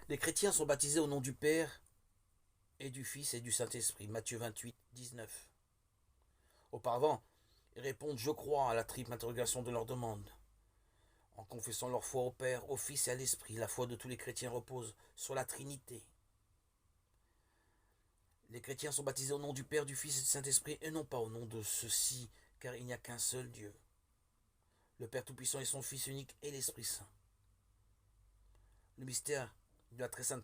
Les chrétiens sont baptisés au nom du Père et du Fils et du Saint-Esprit. Matthieu 28, 19. Auparavant, ils répondent je crois à la triple interrogation de leur demande. En confessant leur foi au Père, au Fils et à l'Esprit, la foi de tous les chrétiens repose sur la Trinité. Les chrétiens sont baptisés au nom du Père, du Fils et du Saint-Esprit, et non pas au nom de ceux-ci, car il n'y a qu'un seul Dieu. Le Père Tout-Puissant et son Fils unique et l'Esprit Saint. Le mystère de la très sainte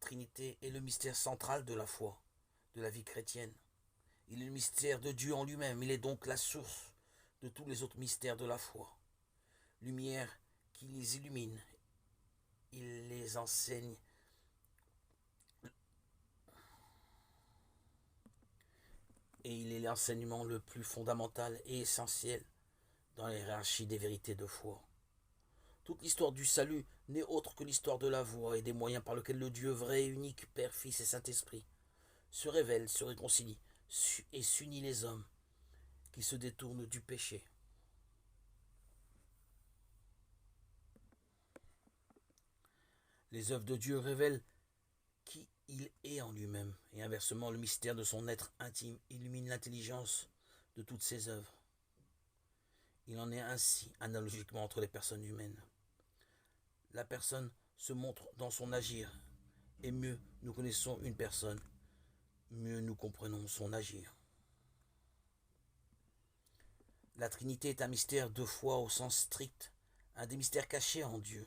Trinité est le mystère central de la foi, de la vie chrétienne. Il est le mystère de Dieu en lui-même, il est donc la source de tous les autres mystères de la foi. Lumière qui les illumine, il les enseigne et il est l'enseignement le plus fondamental et essentiel dans la hiérarchie des vérités de foi. Toute l'histoire du salut n'est autre que l'histoire de la voie et des moyens par lesquels le Dieu vrai et unique, Père, Fils et Saint-Esprit, se révèle, se réconcilie et s'unit les hommes qui se détournent du péché. Les œuvres de Dieu révèlent qui il est en lui-même, et inversement, le mystère de son être intime illumine l'intelligence de toutes ses œuvres. Il en est ainsi analogiquement entre les personnes humaines. La personne se montre dans son agir, et mieux nous connaissons une personne, mieux nous comprenons son agir. La Trinité est un mystère de foi au sens strict, un des mystères cachés en Dieu,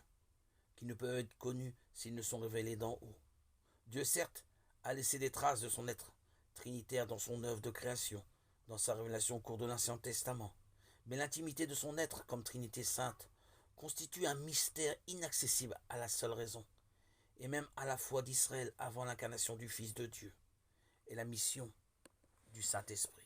qui ne peuvent être connus s'ils ne sont révélés d'en haut. Dieu, certes, a laissé des traces de son être trinitaire dans son œuvre de création, dans sa révélation au cours de l'Ancien Testament. Mais l'intimité de son être comme Trinité sainte constitue un mystère inaccessible à la seule raison, et même à la foi d'Israël avant l'incarnation du Fils de Dieu et la mission du Saint-Esprit.